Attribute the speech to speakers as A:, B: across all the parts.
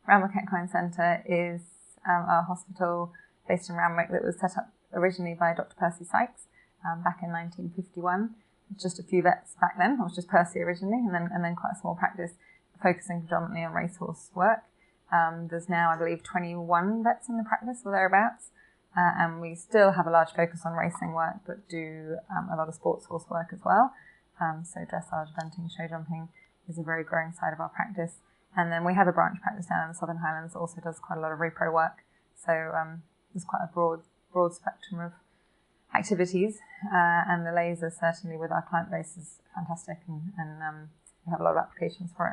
A: Randwick Equine Centre is a hospital based in Randwick that was set up originally by Dr. Percy Sykes back in 1951. Just a few vets back then. It was just Percy originally, and then quite a small practice focusing predominantly on racehorse work. There's now, I believe, 21 vets in the practice or thereabouts, and we still have a large focus on racing work, but do a lot of sports horse work as well. So dressage, eventing, show jumping is a very growing side of our practice. And then we have a branch practice down in the Southern Highlands that also does quite a lot of repro work. So there's quite a broad spectrum of activities, and the laser certainly with our client base is fantastic, and we have a lot of applications for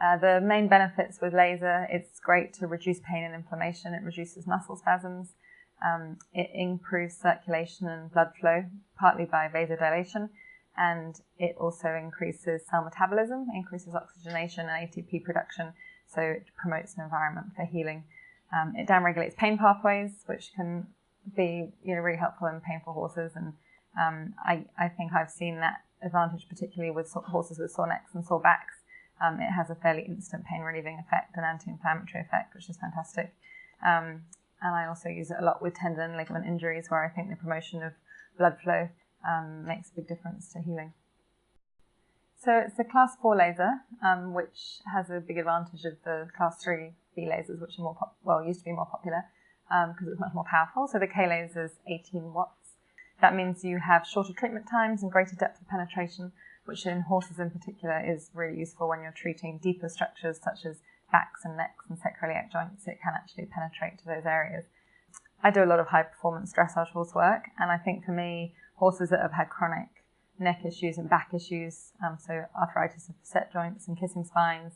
A: it. The main benefits with laser, it's great to reduce pain and inflammation. It reduces muscle spasms. It improves circulation and blood flow, partly by vasodilation, and it also increases cell metabolism, increases oxygenation and ATP production, so it promotes an environment for healing. It downregulates pain pathways, which can be really helpful in painful horses, and I think I've seen that advantage particularly with horses with sore necks and sore backs. It has a fairly instant pain relieving effect and anti-inflammatory effect, which is fantastic. And I also use it a lot with tendon and ligament injuries, where I think the promotion of blood flow makes a big difference to healing. So it's a class 4 laser, which has a big advantage of the class 3B lasers, which are used to be more popular because it's much more powerful. So the K laser is 18 watts. That means you have shorter treatment times and greater depth of penetration, which in horses in particular is really useful when you're treating deeper structures such as backs and necks and sacroiliac joints. It can actually penetrate to those areas. I do a lot of high performance dressage horse work, and I think for me, horses that have had chronic neck issues and back issues, so arthritis of facet joints and kissing spines,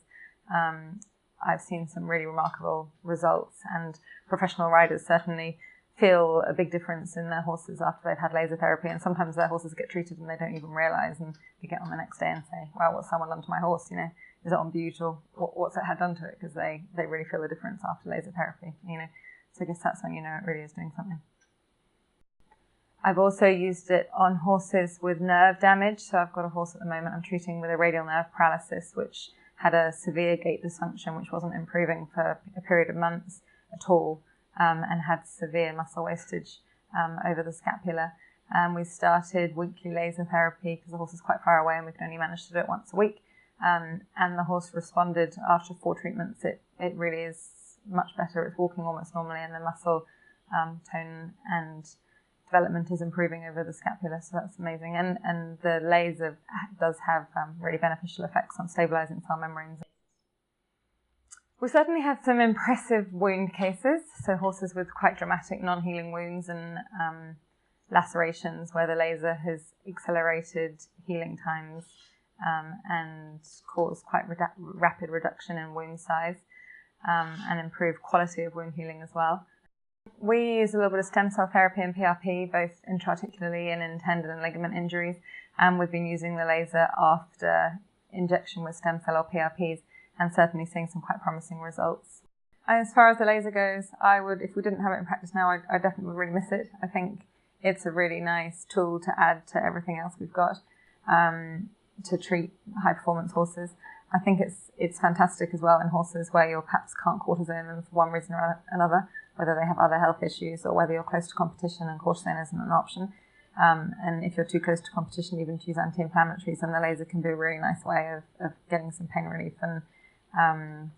A: I've seen some really remarkable results, and professional riders certainly feel a big difference in their horses after they've had laser therapy, and sometimes their horses get treated and they don't even realise, and they get on the next day and say, wow, what's someone done to my horse, is it on bute, or what's it had done to it, because they really feel the difference after laser therapy, so I guess that's when it really is doing something. I've also used it on horses with nerve damage. So I've got a horse at the moment I'm treating with a radial nerve paralysis, which had a severe gait dysfunction, which wasn't improving for a period of months at all, and had severe muscle wastage over the scapula. We started weekly laser therapy because the horse is quite far away and we can only manage to do it once a week. And the horse responded after 4 treatments. It really is much better. It's walking almost normally, and the muscle tone and development is improving over the scapula, so that's amazing. And the laser does have really beneficial effects on stabilizing cell membranes. We certainly had some impressive wound cases, so horses with quite dramatic non-healing wounds and lacerations where the laser has accelerated healing times and caused quite rapid reduction in wound size and improved quality of wound healing as well. We use a little bit of stem cell therapy and PRP, both intra-articularly and in tendon and ligament injuries, and we've been using the laser after injection with stem cell or PRPs, and certainly seeing some quite promising results. As far as the laser goes, if we didn't have it in practice now, I definitely would really miss it. I think it's a really nice tool to add to everything else we've got to treat high-performance horses. I think it's fantastic as well in horses where you perhaps can't cortisone them for one reason or another, whether they have other health issues or whether you're close to competition and cortisone isn't an option. And if you're too close to competition, even to use anti-inflammatories, then the laser can be a really nice way of getting some pain relief and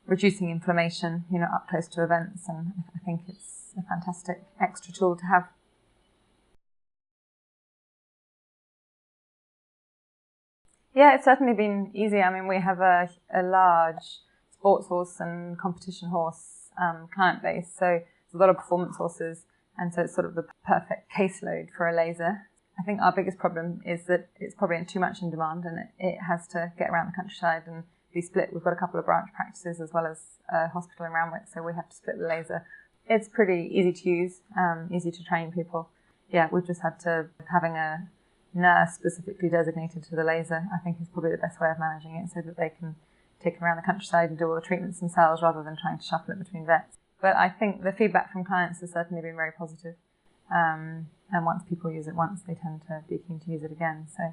A: reducing inflammation, up close to events. And I think it's a fantastic extra tool to have. Yeah, it's certainly been easy. I mean, we have a large sports horse and competition horse client base, so there's a lot of performance horses, and so it's sort of the perfect caseload for a laser. I think our biggest problem is that it's probably too much in demand, and it has to get around the countryside and be split. We've got a couple of branch practices as well as a hospital in Randwick, so we have to split the laser. It's pretty easy to use, easy to train people. Yeah, we've just had to, having a nurse specifically designated to the laser, I think is probably the best way of managing it, so that they can take it around the countryside and do all the treatments themselves rather than trying to shuffle it between vets. But I think the feedback from clients has certainly been very positive. And once people use it once, they tend to be keen to use it again. So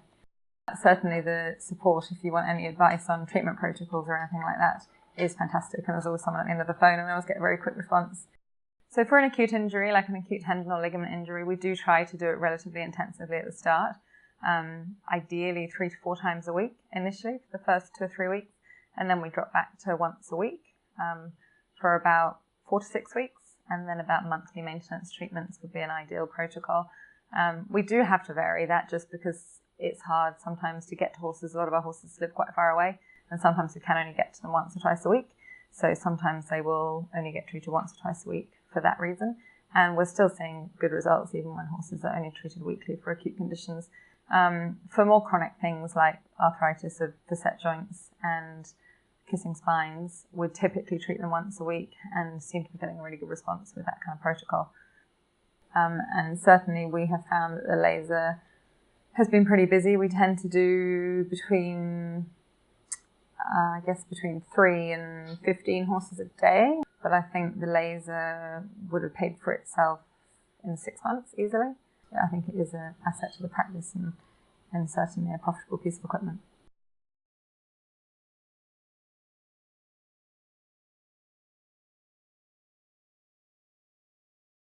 A: certainly the support, if you want any advice on treatment protocols or anything like that, is fantastic, and there's always someone at the end of the phone, and I always get a very quick response. So for an acute injury, like an acute tendon or ligament injury, we do try to do it relatively intensively at the start, ideally 3 to 4 times a week initially for the first 2 or 3 weeks, and then we drop back to once a week for about 4 to 6 weeks, and then about monthly maintenance treatments would be an ideal protocol. We do have to vary that just because it's hard sometimes to get to horses. A lot of our horses live quite far away, and sometimes we can only get to them once or twice a week. So sometimes they will only get treated once or twice a week for that reason. And we're still seeing good results even when horses are only treated weekly for acute conditions. For more chronic things like arthritis of facet joints and kissing spines, we'd typically treat them once a week and seem to be getting a really good response with that kind of protocol. And certainly we have found that the laser has been pretty busy. We tend to do between 3 and 15 horses a day, but I think the laser would have paid for itself in 6 months easily. I think it is an asset to the practice and certainly a profitable piece of equipment.